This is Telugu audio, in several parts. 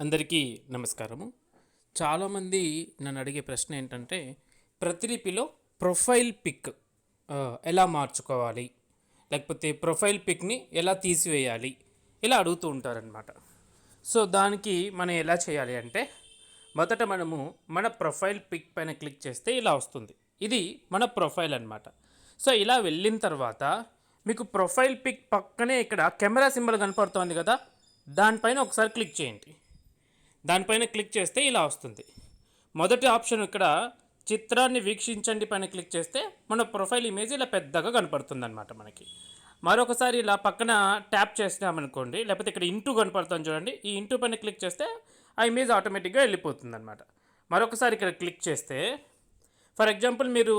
అందరికీ నమస్కారము. చాలామంది నన్ను అడిగే ప్రశ్న ఏంటంటే, ప్రతిలిపిలో ప్రొఫైల్ పిక్ ఎలా మార్చుకోవాలి, లేకపోతే ప్రొఫైల్ పిక్ని ఎలా తీసివేయాలి, ఇలా అడుగుతూ ఉంటారనమాట. సో దానికి మనం ఎలా చేయాలి అంటే, మొదట మనము మన ప్రొఫైల్ పిక్ పైన క్లిక్ చేస్తే ఇలా వస్తుంది. ఇది మన ప్రొఫైల్ అనమాట. సో ఇలా వెళ్ళిన తర్వాత మీకు ప్రొఫైల్ పిక్ పక్కనే ఇక్కడ కెమెరా సింబల్ కనపడుతోంది కదా, దానిపైన ఒకసారి క్లిక్ చేయండి. దానిపైన క్లిక్ చేస్తే ఇలా వస్తుంది. మొదటి ఆప్షన్ ఇక్కడ చిత్రాన్ని వీక్షించండి పైన క్లిక్ చేస్తే మన ప్రొఫైల్ ఇమేజ్ ఇలా పెద్దగా కనపడుతుంది అనమాట మనకి. మరొకసారి ఇలా పక్కన ట్యాప్ చేసినామనుకోండి, లేకపోతే ఇక్కడ ఇంటూ కనపడుతుంది చూడండి, ఈ ఇంటూ పైన క్లిక్ చేస్తే ఆ ఇమేజ్ ఆటోమేటిక్గా వెళ్ళిపోతుంది అనమాట. మరొకసారి ఇక్కడ క్లిక్ చేస్తే ఫర్ ఎగ్జాంపుల్ మీరు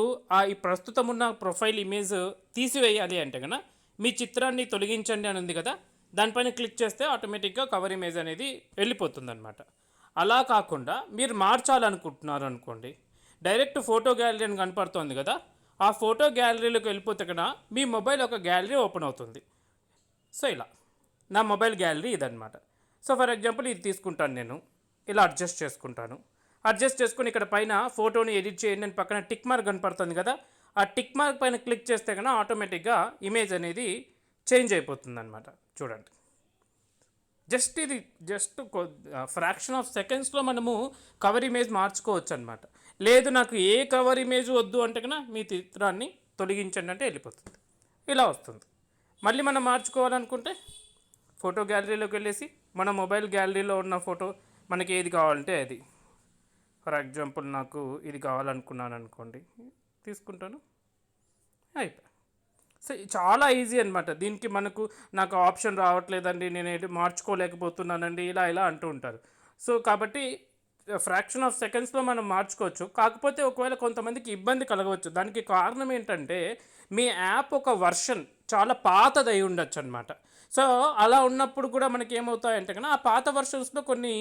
ఈ ప్రస్తుతం ఉన్న ప్రొఫైల్ ఇమేజ్ తీసివేయాలి అంటే కనుక మీ చిత్రాన్ని తొలగించండి అని ఉంది కదా, దానిపైన క్లిక్ చేస్తే ఆటోమేటిక్గా కవర్ ఇమేజ్ అనేది వెళ్ళిపోతుంది అనమాట. అలా కాకుండా మీరు మార్చాలనుకుంటున్నారు అనుకోండి, డైరెక్ట్ ఫోటో గ్యాలరీ అని కనపడుతోంది కదా, ఆ ఫోటో గ్యాలరీలోకి వెళ్ళిపోతే కన్నా మీ మొబైల్ ఒక గ్యాలరీ ఓపెన్ అవుతుంది. సో ఇలా నా మొబైల్ గ్యాలరీ ఇదనమాట. సో ఫర్ ఎగ్జాంపుల్ ఇది తీసుకుంటాను, నేను ఇలా అడ్జస్ట్ చేసుకుంటాను. అడ్జస్ట్ చేసుకుని ఇక్కడ పైన ఫోటోని ఎడిట్ చేయండి అని పక్కన టిక్ మార్క్ కనపడుతుంది కదా, ఆ టిక్ మార్క్ పైన క్లిక్ చేస్తే కన్నా ఆటోమేటిక్గా ఇమేజ్ అనేది చేంజ్ అయిపోతుంది అనమాట. చూడండి, జస్ట్ ఫ్రాక్షన్ ఆఫ్ సెకండ్స్లో మనము కవర్ ఇమేజ్ మార్చుకోవచ్చు అనమాట. లేదు నాకు ఏ కవర్ ఇమేజ్ వద్దు అంటే కన్నా మీ చిత్రాన్ని తొలగించండి అంటే వెళ్ళిపోతుంది, ఇలా వస్తుంది. మళ్ళీ మనం మార్చుకోవాలనుకుంటే ఫోటో గ్యాలరీలోకి వెళ్ళేసి మన మొబైల్ గ్యాలరీలో ఉన్న ఫోటో మనకి ఏది కావాలంటే అది, ఫర్ ఎగ్జాంపుల్ నాకు ఇది కావాలనుకున్నాను అనుకోండి, తీసుకుంటాను, అయిపోయి. సో చాలా ఈజీ అనమాట. దీనికి నాకు ఆప్షన్ రావట్లేదండి, నేను మార్చుకోలేకపోతున్నానండి, ఇలా అంటూ ఉంటారు. సో కాబట్టి ఫ్రాక్షన్ ఆఫ్ సెకండ్స్లో మనం మార్చుకోవచ్చు. కాకపోతే ఒకవేళ కొంతమందికి ఇబ్బంది కలగవచ్చు. దానికి కారణం ఏంటంటే మీ యాప్ ఒక వర్షన్ చాలా పాతదై ఉండొచ్చు అనమాట. సో అలా ఉన్నప్పుడు కూడా మనకి ఏమవుతాయంటే కన్నా ఆ పాత వర్షన్స్లో కొన్ని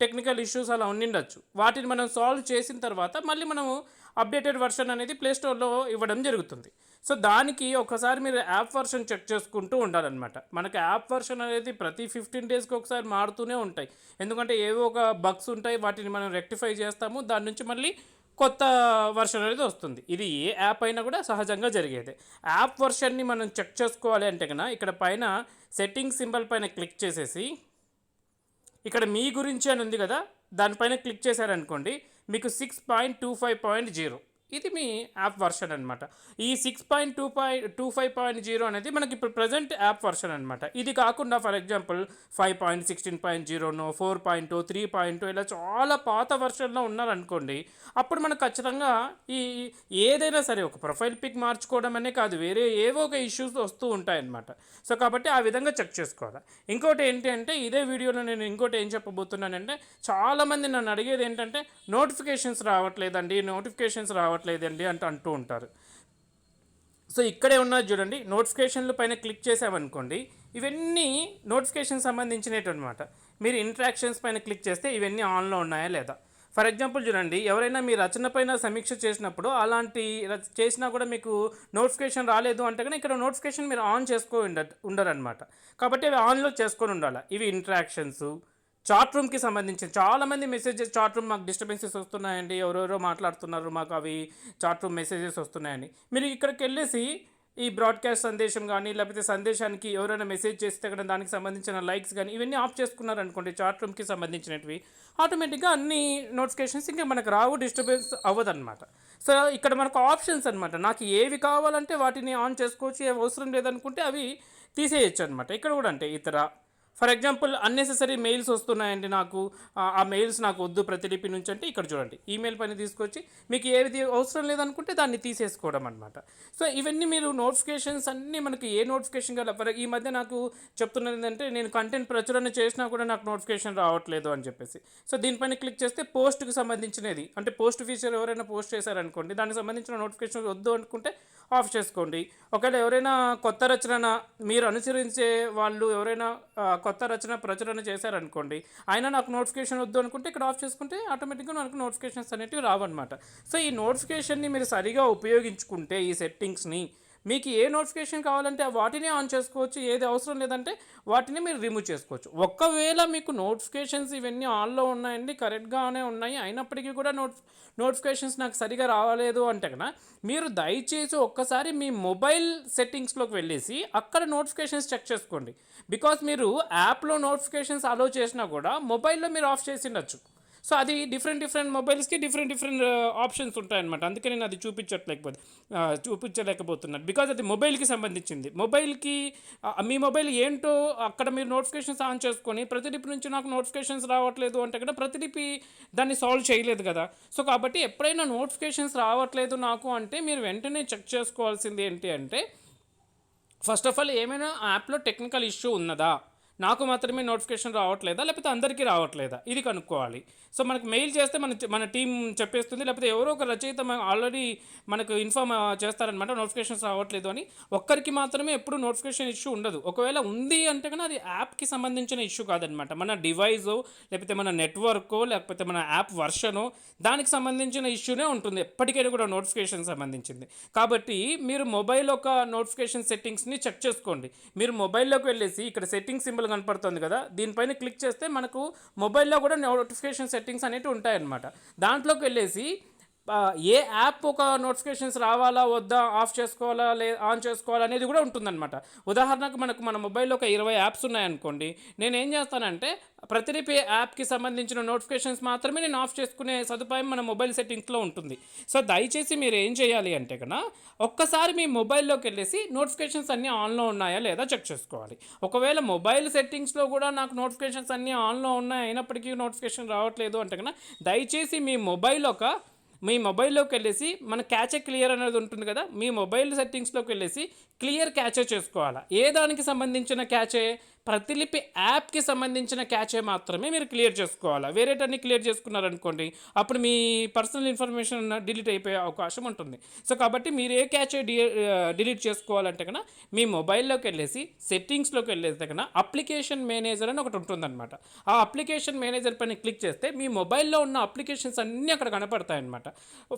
టెక్నికల్ ఇష్యూస్ అలా ఉండిండొచ్చు. వాటిని మనం సాల్వ్ చేసిన తర్వాత మళ్ళీ మనము అప్డేటెడ్ వర్షన్ అనేది ప్లేస్టోర్లో ఇవ్వడం జరుగుతుంది. సో దానికి ఒకసారి మీరు యాప్ వర్షన్ చెక్ చేసుకుంటూ ఉండాలన్నమాట. మనకి యాప్ వర్షన్ అనేది ప్రతి 15 డేస్కి ఒకసారి మారుతూనే ఉంటాయి. ఎందుకంటే ఏవో ఒక బగ్స్ ఉంటాయి, వాటిని మనం రెక్టిఫై చేస్తాము, దాని నుంచి మళ్ళీ కొత్త వర్షన్ అనేది వస్తుంది. ఇది ఏ యాప్ అయినా కూడా సహజంగా జరిగేదే. యాప్ వర్షన్ని మనం చెక్ చేసుకోవాలి అంటే కన్నా ఇక్కడ పైన సెట్టింగ్ సింబల్ పైన క్లిక్ చేసేసి ఇక్కడ మీ గురించి అని ఉంది కదా, దానిపైన క్లిక్ చేశారనుకోండి, మీకు 6.25.0 ఇది మీ యాప్ వర్షన్ అనమాట. ఈ 6.25.0 అనేది మనకి ఇప్పుడు ప్రజెంట్ యాప్ వర్షన్ అనమాట. ఇది కాకుండా ఫర్ ఎగ్జాంపుల్ 5.16.0 4.0 3.0 ఇలా చాలా పాత వర్షన్లో ఉన్నారనుకోండి, అప్పుడు మనకు ఖచ్చితంగా ఏదైనా సరే ఒక ప్రొఫైల్ పిక్ మార్చుకోవడం అనే కాదు, వేరే ఏవో ఒక ఇష్యూస్ వస్తూ ఉంటాయన్నమాట. సో కాబట్టి ఆ విధంగా చెక్ చేసుకోవాలి. ఇంకోటి ఏంటి అంటే ఇదే వీడియోలో నేను ఇంకోటి ఏం చెప్పబోతున్నానంటే, చాలామంది నన్ను అడిగేది ఏంటంటే నోటిఫికేషన్స్ రావట్లేదండి అంటూ ఉంటారు. సో ఇక్కడే ఉన్నది చూడండి, నోటిఫికేషన్ల పైన క్లిక్ చేసామనుకోండి, ఇవన్నీ నోటిఫికేషన్ సంబంధించినవి అనమాట. మీరు ఇంట్రాక్షన్స్ పైన క్లిక్ చేస్తే ఇవన్నీ ఆన్లో ఉన్నాయా లేదా. ఫర్ ఎగ్జాంపుల్ చూడండి, ఎవరైనా మీ రచన పైన సమీక్ష చేసినప్పుడు అలాంటి చేసినా కూడా మీకు నోటిఫికేషన్ రాలేదు అంటే కానీ ఇక్కడ నోటిఫికేషన్ మీరు ఆన్ ఉండరనమాట. కాబట్టి అవి ఆన్లో చేసుకొని ఉండాలి. ఇవి ఇంట్రాక్షన్స్, చాట్ రూమ్కి సంబంధించి చాలామంది మెసేజెస్, చాట్ రూమ్ మాకు డిస్టర్బెన్సెస్ వస్తున్నాయండి, ఎవరెవరో మాట్లాడుతున్నారు, మాకు అవి చాట్ రూమ్ మెసేజెస్ వస్తున్నాయని మీరు ఇక్కడికి వెళ్ళేసి ఈ బ్రాడ్కాస్ట్ సందేశం కానీ లేకపోతే సందేశానికి ఎవరైనా మెసేజ్ చేస్తే కూడా దానికి సంబంధించిన లైక్స్ కానీ ఇవన్నీ ఆఫ్ చేసుకున్నారనుకోండి, చాట్ రూమ్కి సంబంధించినవి ఆటోమేటిక్గా అన్ని నోటిఫికేషన్స్ ఇంకా మనకు రావు, డిస్టర్బెన్స్ అవ్వదన్నమాట. సో ఇక్కడ మనకు ఆప్షన్స్ అనమాట, నాకు ఏవి కావాలంటే వాటిని ఆన్ చేసుకోవచ్చు, ఏవి అవసరం లేదనుకుంటే అవి తీసేయచ్చు అనమాట. ఇక్కడ కూడా అంటే ఇతర ఫర్ ఎగ్జాంపుల్ అన్నెసెసరీ మెయిల్స్ వస్తున్నాయండి నాకు, ఆ మెయిల్స్ నాకు వద్దు ప్రతిలిపి నుంచి అంటే ఇక్కడ చూడండి ఈమెయిల్ పైన తీసుకొచ్చి మీకు ఏది అవసరం లేదనుకుంటే దాన్ని తీసేసుకోవడం అనమాట. సో ఇవన్నీ మీరు నోటిఫికేషన్స్ అన్నీ మనకి ఏ నోటిఫికేషన్ కాదు. ఈ మధ్య నాకు చెప్తున్నది ఏంటంటే నేను కంటెంట్ ప్రచురణ చేసినా కూడా నాకు నోటిఫికేషన్ రావట్లేదు అని చెప్పేసి. సో దీనిపైన క్లిక్ చేస్తే పోస్ట్కి సంబంధించినది అంటే పోస్ట్ ఫీచర్ ఎవరైనా పోస్ట్ చేశారనుకోండి, దానికి సంబంధించిన నోటిఫికేషన్ వద్దు అనుకుంటే ఆఫ్ చేసుకోండి. ఒకవేళ ఎవరైనా కొత్త రచన మీరు అనుసరించే వాళ్ళు ఎవరైనా కొత్త రచన ప్రచురణ చేశారనుకోండి, అయినా నాకు నోటిఫికేషన్ వద్దు అనుకుంటే ఇక్కడ ఆఫ్ చేసుకుంటే ఆటోమేటిక్గా మనకు నోటిఫికేషన్స్ అనేటివి రావన్నమాట. సో ఈ నోటిఫికేషన్ని మీరు సరిగా ఉపయోగించుకుంటే ఈ సెట్టింగ్స్ని మీకు ఏ నోటిఫికేషన్ కావాలంటే వాటిని ఆన్ చేసుకోవచ్చు, ఏది అవసరం లేదంటే వాటిని మీరు రిమూవ్ చేసుకోవచ్చు. ఒకవేళ మీకు నోటిఫికేషన్స్ ఇవన్నీ ఆన్లో ఉన్నాయండి, కరెక్ట్గానే ఉన్నాయి, అయినప్పటికీ కూడా నోటిఫికేషన్స్ నాకు సరిగా రావలేదు అంటే కన్నా మీరు దయచేసి ఒక్కసారి మీ మొబైల్ సెట్టింగ్స్లోకి వెళ్ళేసి అక్కడ నోటిఫికేషన్స్ చెక్ చేసుకోండి. బికాస్ మీరు యాప్లో నోటిఫికేషన్స్ అలో చేసినా కూడా మొబైల్లో మీరు ఆఫ్ చేసి ఉండొచ్చు. సో అది డిఫరెంట్ మొబైల్స్కి డిఫరెంట్ ఆప్షన్స్ ఉంటాయన్నమాట. అందుకే నేను అది చూపించలేకపోతున్నాను. బికాజ్ అది మొబైల్కి సంబంధించింది. మొబైల్కి మీ మొబైల్ ఏంటో అక్కడ మీరు నోటిఫికేషన్స్ ఆన్ చేసుకొని ప్రతిలిపి నుంచి నాకు నోటిఫికేషన్స్ రావట్లేదు అంటే కదా ప్రతిలిపి దాన్ని సాల్వ్ చేయలేదు కదా. సో కాబట్టి ఎప్పుడైనా నోటిఫికేషన్స్ రావట్లేదు నాకు అంటే మీరు వెంటనే చెక్ చేసుకోవాల్సింది ఏంటి అంటే, ఫస్ట్ ఆఫ్ ఆల్ ఏమైనా యాప్లో టెక్నికల్ ఇష్యూ ఉన్నదా, నాకు మాత్రమే నోటిఫికేషన్ రావట్లేదా, లేకపోతే అందరికీ రావట్లేదా, ఇది కనుక్కోవాలి. సో మనకు మెయిల్ చేస్తే మన టీం చెప్పేస్తుంది, లేకపోతే ఎవరో ఒక రచయిత ఆల్రెడీ మనకు ఇన్ఫార్మ్ చేస్తారనమాట నోటిఫికేషన్స్ రావట్లేదు అని. ఒక్కరికి మాత్రమే ఎప్పుడు నోటిఫికేషన్ ఇష్యూ ఉండదు. ఒకవేళ ఉంది అంటే కన్నా అది యాప్కి సంబంధించిన ఇష్యూ కాదనమాట. మన డివైజో లేకపోతే మన నెట్వర్కో లేకపోతే మన యాప్ వర్షనో దానికి సంబంధించిన ఇష్యూనే ఉంటుంది ఎప్పటికైనా కూడా నోటిఫికేషన్ సంబంధించింది. కాబట్టి మీరు మొబైల్ ఒక నోటిఫికేషన్ సెట్టింగ్స్ని చెక్ చేసుకోండి. మీరు మొబైల్లోకి వెళ్ళేసి ఇక్కడ సెట్టింగ్ సింబల్ కనపడుతుంది కదా, దీనిపైన క్లిక్ చేస్తే మనకు మొబైల్లో కూడా నోటిఫికేషన్ సెట్టింగ్స్ అనేవి ఉంటాయన్నమాట. దాంట్లోకి వెళ్ళేసి ఏ యాప్ ఒక నోటిఫికేషన్స్ రావాలా వద్దా, ఆఫ్ చేసుకోవాలా ఆన్ చేసుకోవాలా అనేది కూడా ఉంటుందన్నమాట. ఉదాహరణకు మన మొబైల్లో ఒక 20 యాప్స్ ఉన్నాయనుకోండి, నేను ఏం చేస్తానంటే ప్రతిలిపి యాప్కి సంబంధించిన నోటిఫికేషన్స్ మాత్రమే నేను ఆఫ్ చేసుకునే సదుపాయం మన మొబైల్ సెట్టింగ్స్లో ఉంటుంది. సో దయచేసి మీరు ఏం చేయాలి అంటే కన్నా ఒక్కసారి మీ మొబైల్లోకి వెళ్ళేసి నోటిఫికేషన్స్ అన్నీ ఆన్లో ఉన్నాయా లేదా చెక్ చేసుకోవాలి. ఒకవేళ మొబైల్ సెట్టింగ్స్లో కూడా నాకు నోటిఫికేషన్స్ అన్నీ ఆన్లో ఉన్నాయి అయినప్పటికీ నోటిఫికేషన్ రావట్లేదు అంటే కన్నా దయచేసి మీ మొబైల్లోకి వెళ్ళేసి మన క్యాచే క్లియర్ అనేది ఉంటుంది కదా, మీ మొబైల్ సెట్టింగ్స్లోకి వెళ్ళేసి క్లియర్ క్యాచే చేసుకోవాలా. ఏ దానికి సంబంధించిన క్యాచే, ప్రతిలిపి యాప్కి సంబంధించిన క్యాచే మాత్రమే మీరు క్లియర్ చేసుకోవాలా. వేరేటన్ని క్లియర్ చేసుకున్నారనుకోండి అప్పుడు మీ పర్సనల్ ఇన్ఫర్మేషన్ డిలీట్ అయిపోయే అవకాశం ఉంటుంది. సో కాబట్టి మీరు ఏ క్యాచే డిలీట్ చేసుకోవాలంటే కన్నా మీ మొబైల్లోకి వెళ్ళేసి సెట్టింగ్స్లోకి వెళ్ళేస్తే కన్నా అప్లికేషన్ మేనేజర్ అని ఒకటి ఉంటుందన్నమాట. ఆ అప్లికేషన్ మేనేజర్ పైన క్లిక్ చేస్తే మీ మొబైల్లో ఉన్న అప్లికేషన్స్ అన్నీ అక్కడ కనపడతాయి అన్నమాట.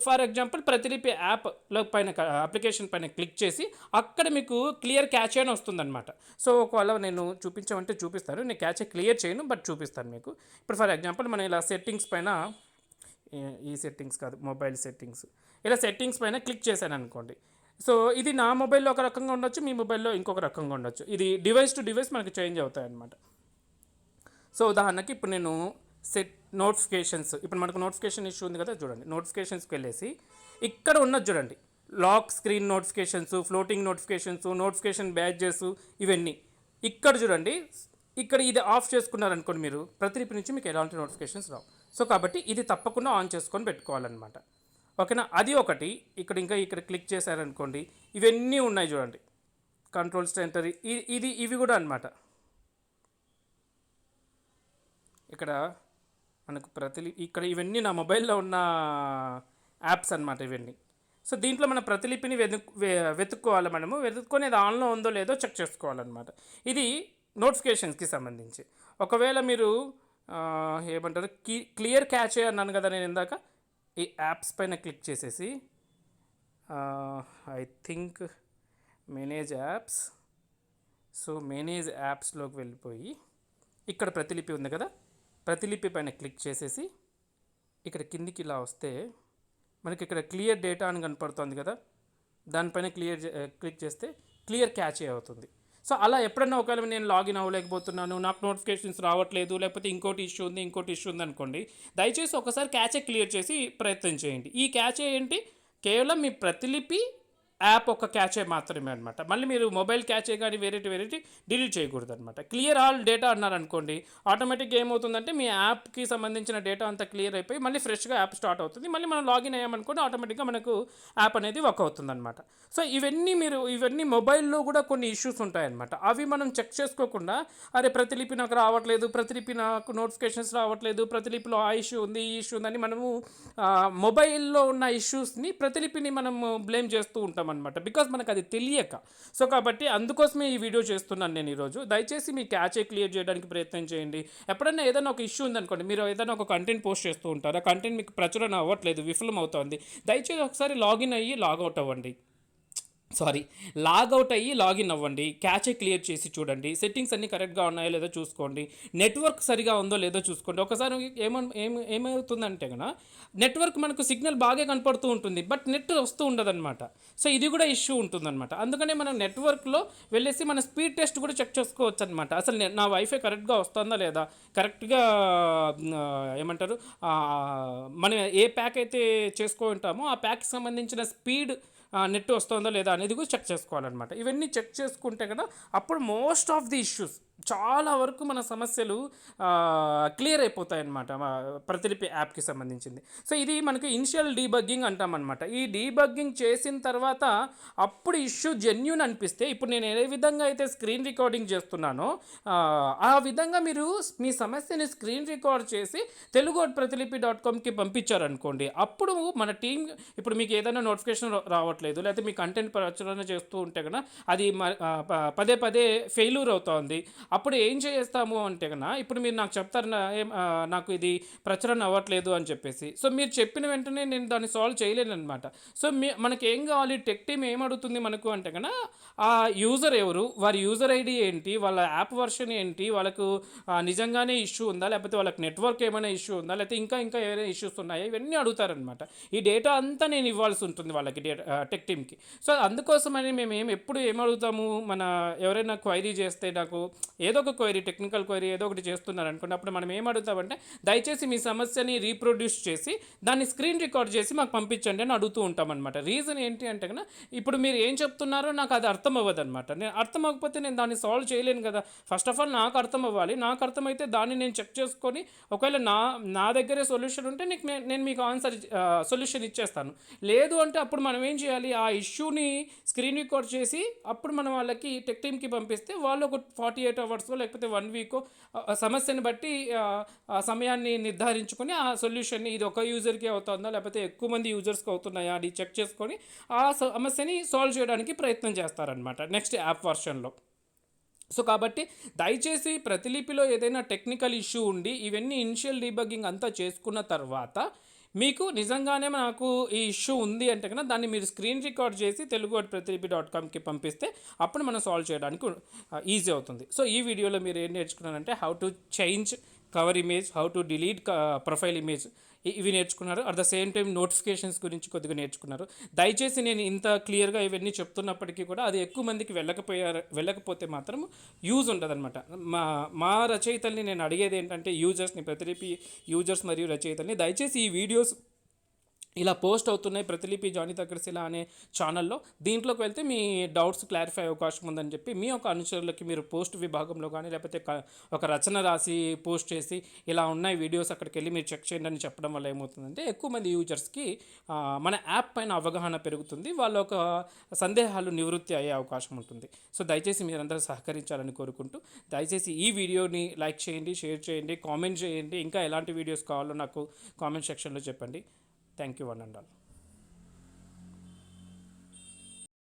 ఫర్ ఎగ్జాంపుల్ ప్రతిలిపి యాప్లో పైన అప్లికేషన్ పైన క్లిక్ చేసి అక్కడ మీకు క్లియర్ క్యాచే అని వస్తుందన్నమాట. సో ఒకవేళ నేను చూపించమంటే చూపిస్తాను, నేను క్యాచే క్లియర్ చేయను బట్ చూపిస్తాను మీకు. ఇప్పుడు ఫర్ ఎగ్జాంపుల్ మనం ఇలా సెట్టింగ్స్ పైన, ఈ సెట్టింగ్స్ కాదు మొబైల్ సెట్టింగ్స్, ఇలా సెట్టింగ్స్ పైన క్లిక్ చేశాను అనుకోండి. సో ఇది నా మొబైల్లో ఒక రకంగా ఉండొచ్చు, మీ మొబైల్లో ఇంకొక రకంగా ఉండొచ్చు. ఇది డివైస్ టు డివైస్ మనకి చేంజ్ అవుతాయి అన్నమాట. సో ఉదాహరణకి ఇప్పుడు నేను నోటిఫికేషన్స్, ఇప్పుడు మనకు నోటిఫికేషన్ ఇష్యూ ఉంది కదా, చూడండి నోటిఫికేషన్స్కి వెళ్ళేసి ఇక్కడ ఉన్నది చూడండి, lock screen notifications, floating notifications, notification badges, ఇవన్నీ ఇక్కడ చూడండి. ఇక్కడ ఇది ఆఫ్ చేసుకున్నారనుకోండి మీరు ప్రతిలిపి నుంచి మీకు ఎలాంటి నోటిఫికేషన్స్ రావు. సో కాబట్టి ఇది తప్పకుండా ఆన్ చేసుకొని పెట్టుకోవాలన్నమాట. ఓకేనా, అది ఒకటి. ఇక్కడ క్లిక్ చేశారనుకోండి ఇవన్నీ ఉన్నాయి చూడండి, కంట్రోల్ సెంటర్, ఇవి కూడా అన్నమాట. ఇక్కడ మనకు ఇక్కడ ఇవన్నీ నా మొబైల్లో ఉన్న యాప్స్ అన్నమాట ఇవన్నీ. సో దీంట్లో మన ప్రతిలిపిని వెతుక్కోవాలి, వెతుక్కొని అది ఆన్లో ఉందో లేదో చెక్ చేసుకోవాలన్నమాట. ఇది నోటిఫికేషన్స్కి సంబంధించి. ఒకవేళ మీరు ఏమంటారు క్లియర్ క్యాచే అన్నాను కదా నేను ఇందాక, ఈ యాప్స్ పైన క్లిక్ చేసేసి I think manage apps. So manage యాప్స్లోకి వెళ్ళిపోయి ఇక్కడ ప్రతిలిపి ఉంది కదా, ప్రతిలిపి పైన క్లిక్ చేసేసి ఇక్కడ కిందికి ఇలా వస్తే మనకి ఇక్కడ క్లియర్ డేటా అని కనపడుతుంది కదా, దానిపైన క్లిక్ చేస్తే క్లియర్ క్యాచే అవుతుంది. సో అలా ఎప్పుడన్నా ఒకవేళ నేను లాగిన్ అవ్వలేకపోతున్నాను, నాకు నోటిఫికేషన్స్ రావట్లేదు, లేకపోతే ఇంకోటి ఇష్యూ ఉంది అనుకోండి, దయచేసి ఒకసారి క్యాచే క్లియర్ చేసి ప్రయత్నం చేయండి. ఈ క్యాచే ఏంటి, కేవలం మీ ప్రతిలిపి యాప్ ఒక క్యాచే మాత్రమే అనమాట. మళ్ళీ మీరు మొబైల్ క్యాచే కానీ వేరేటి డిలీట్ చేయకూడదు అనమాట. క్లియర్ ఆల్ డేటా అన్నారనుకోండి, ఆటోమేటిక్గా ఏమవుతుందంటే మీ యాప్కి సంబంధించిన డేటా అంతా క్లియర్ అయిపోయి మళ్ళీ ఫ్రెష్గా యాప్ స్టార్ట్ అవుతుంది. మళ్ళీ మనం లాగిన్ అయ్యామనుకోండి ఆటోమేటిక్గా మనకు యాప్ అనేది వర్క్ అవుతుంది అనమాట. సో ఇవన్నీ మొబైల్లో కూడా కొన్ని ఇష్యూస్ ఉంటాయన్నమాట. అవి మనం చెక్ చేసుకోకుండా అరే ప్రతిలిపి నాకు రావట్లేదు, ప్రతిలిపి నాకు నోటిఫికేషన్స్ రావట్లేదు, ప్రతిలిపిలో ఆ ఇష్యూ ఉంది ఈ ఇష్యూ ఉందని మనము మొబైల్లో ఉన్న ఇష్యూస్ని ప్రతిలిపిని మనము బ్లేమ్ చేస్తూ ఉంటాం అనమాట. బికాస్ మనకు అది తెలియక. సో కాబట్టి అందుకోసమే ఈ వీడియో చేస్తున్నాను నేను ఈరోజు. దయచేసి మీ క్యాచే క్లియర్ చేయడానికి ప్రయత్నం చేయండి. ఎప్పుడైనా ఏదైనా ఒక ఇష్యూ ఉందనుకోండి, మీరు ఏదైనా ఒక కంటెంట్ పోస్ట్ చేస్తూ ఉంటారు, ఆ కంటెంట్ మీకు ప్రచురణ అవ్వట్లేదు, విఫలం అవుతుంది, దయచేసి ఒకసారి లాగిన్ అయ్యి లాగౌట్ అవ్వండి. సారీ, లాగౌట్ అయ్యి లాగిన్ అవ్వండి, క్యాచే క్లియర్ చేసి చూడండి, సెట్టింగ్స్ అన్నీ కరెక్ట్గా ఉన్నాయో లేదో చూసుకోండి, నెట్వర్క్ సరిగా ఉందో లేదో చూసుకోండి. ఒకసారి ఏమవుతుందంటే కనుక నెట్వర్క్ మనకు సిగ్నల్ బాగా కనపడుతూ ఉంటుంది, బట్ నెట్ వస్తూ ఉండదన్నమాట. సో ఇది కూడా ఇష్యూ ఉంటుందన్నమాట. అందుకనే మనం నెట్వర్క్లో వెళ్ళేసి మన స్పీడ్ టెస్ట్ కూడా చెక్ చేసుకోవచ్చు అనమాట. అసలు నా వైఫై కరెక్ట్గా వస్తుందా లేదా, కరెక్ట్గా ఏమంటారు, మనం ఏ ప్యాక్ అయితే చేసుకో ఉంటామో ఆ ప్యాక్కి సంబంధించిన స్పీడ్ నెట్ వస్తుందో లేదా అనేది కూడా చెక్ చేసుకోవాలన్నమాట. ఇవన్నీ చెక్ చేసుకుంటే కదా అప్పుడు మోస్ట్ ఆఫ్ ది ఇష్యూస్, చాలా వరకు మన సమస్యలు క్లియర్ అయిపోతాయి అన్నమాట ప్రతిలిపి యాప్కి సంబంధించింది. సో ఇది మనకి ఇనిషియల్ డీబగ్గింగ్ అంటామన్నమాట. ఈ డీబగ్గింగ్ చేసిన తర్వాత అప్పుడు ఇష్యూ జెన్యూన్ అనిపిస్తే, ఇప్పుడు నేను ఏ విధంగా అయితే స్క్రీన్ రికార్డింగ్ చేస్తున్నానో ఆ విధంగా మీరు మీ సమస్యని స్క్రీన్ రికార్డ్ చేసి telugu@pratilipi.comకి పంపించారనుకోండి, అప్పుడు మన టీం, ఇప్పుడు మీకు ఏదైనా నోటిఫికేషన్ రావట్లేదు లేకపోతే మీ కంటెంట్ ప్రచురణ చేస్తూ ఉంటే కనుక అది పదే పదే ఫెయిల్యూర్ అవుతుంది. అప్పుడు ఏం చేస్తాము అంటే కన్నా, ఇప్పుడు మీరు నాకు చెప్తారు నాకు ఇది ప్రచురణ అవ్వట్లేదు అని చెప్పేసి, సో మీరు చెప్పిన వెంటనే నేను దాన్ని సాల్వ్ చేయలేను అనమాట. సో మనకి ఏం కావాలి, టెక్ టీమ్ ఏం అడుగుతుంది మనకు అంటే కన్నా, ఆ యూజర్ ఎవరు, వారి యూజర్ ఐడి ఏంటి, వాళ్ళ యాప్ వర్షన్ ఏంటి, వాళ్ళకు నిజంగానే ఇష్యూ ఉందా, లేకపోతే వాళ్ళకి నెట్వర్క్ ఏమైనా ఇష్యూ ఉందా, లేకపోతే ఇంకా ఏమైనా ఇష్యూస్ ఉన్నాయా, ఇవన్నీ అడుగుతారనమాట. ఈ డేటా అంతా నేను ఇవ్వాల్సి ఉంటుంది వాళ్ళకి, టెక్ టీమ్కి. సో అందుకోసమని మేము ఎప్పుడు ఏమడుగుతాము, మన ఎవరైనా క్వైరీ చేస్తే, నాకు ఏదో ఒక క్వైరీ, టెక్నికల్ క్వైరీ ఏదో ఒకటి చేస్తున్నారు అనుకోండి, అప్పుడు మనం ఏమడుగుతామంటే దయచేసి మీ సమస్యని రీప్రొడ్యూస్ చేసి దాన్ని స్క్రీన్ రికార్డ్ చేసి మాకు పంపించండి అని అడుగుతూ ఉంటాం అనమాట. రీజన్ ఏంటి అంటే కన్నా, ఇప్పుడు మీరు ఏం చెప్తున్నారో నాకు అది అర్థం అవ్వదు అనమాట. నేను అర్థం అవ్వకపోతే నేను దాన్ని సాల్వ్ చేయలేను కదా. ఫస్ట్ ఆఫ్ ఆల్ నాకు అర్థం అవ్వాలి, నాకు అర్థమైతే దాన్ని నేను చెక్ చేసుకొని ఒకవేళ నా దగ్గరే సొల్యూషన్ ఉంటే నేను మీకు ఆన్సర్ సొల్యూషన్ ఇచ్చేస్తాను. లేదు అంటే అప్పుడు మనం ఏం చేయాలి, ఆ ఇష్యూని స్క్రీన్ రికార్డ్ చేసి అప్పుడు మనం వాళ్ళకి టెక్ టీమ్కి పంపిస్తే వాళ్ళు ఒక 48 అవర్స్ లేకపోతే 1 వీక్ సమస్యను బట్టి ఆ సమయాన్ని నిర్ధారించుకొని ఆ సొల్యూషన్ని, ఇది ఒక యూజర్కి అవుతుందా లేకపోతే ఎక్కువ మంది యూజర్స్కి అవుతున్నాయా అని చెక్ చేసుకొని ఆ సమస్యని సాల్వ్ చేయడానికి ప్రయత్నం చేస్తారనమాట నెక్స్ట్ యాప్ వర్షన్లో. సో కాబట్టి దయచేసి ప్రతిలిపిలో ఏదైనా టెక్నికల్ ఇష్యూ ఉండి ఇవన్నీ ఇనిషియల్ డీబగ్గింగ్ అంతా చేసుకున్న తర్వాత మీకు నిజంగానే నాకు ఈ ఇష్యూ ఉంది అంటే కన్నా దాన్ని మీరు స్క్రీన్ రికార్డ్ చేసి telugu@pratilipi.comకి పంపిస్తే అప్పుడు మనం సాల్వ్ చేయడానికి ఈజీ అవుతుంది. సో ఈ వీడియోలో మీరు ఏం నేర్చుకున్నారంటే how to change cover image, how to delete profile image, ఇవి నేర్చుకున్నారు. At the same time notifications గురించి కొద్దిగా నేర్చుకున్నారు. దయచేసి నేను ఇంత క్లియర్గా ఇవన్నీ చెప్తున్నప్పటికీ కూడా అది ఎక్కువ మందికి వెళ్ళకపోతే మాత్రం యూజ్ ఉండదన్నమాట. మా రచయితల్ని నేను అడిగేది ఏంటంటే, యూజర్స్ని, ప్రతిలిపి యూజర్స్ మరియు రచయితల్ని, దయచేసి ఈ వీడియోస్ ఇలా పోస్ట్ అవుతున్నాయి ప్రతిలిపి జానీ తగ్గరశిల అనే ఛానల్లో, దీంట్లోకి వెళ్తే మీ డౌట్స్ క్లారిఫై అవకాశం ఉందని చెప్పి మీ యొక్క అనుచరులకి మీరు పోస్ట్ విభాగంలో కానీ లేకపోతే ఒక రచన రాసి పోస్ట్ చేసి ఇలా ఉన్నాయి వీడియోస్, అక్కడికి వెళ్ళి మీరు చెక్ చేయండి అని చెప్పడం వల్ల ఏమవుతుందంటే ఎక్కువ మంది యూజర్స్కి మన యాప్ పైన అవగాహన పెరుగుతుంది, వాళ్ళ ఒక సందేహాలు నివృత్తి అయ్యే అవకాశం ఉంటుంది. సో దయచేసి మీరందరూ సహకరించాలని కోరుకుంటూ, దయచేసి ఈ వీడియోని లైక్ చేయండి, షేర్ చేయండి, కామెంట్ చేయండి. ఇంకా ఎలాంటి వీడియోస్ కావాలో నాకు కామెంట్ సెక్షన్లో చెప్పండి. Thank you one and all.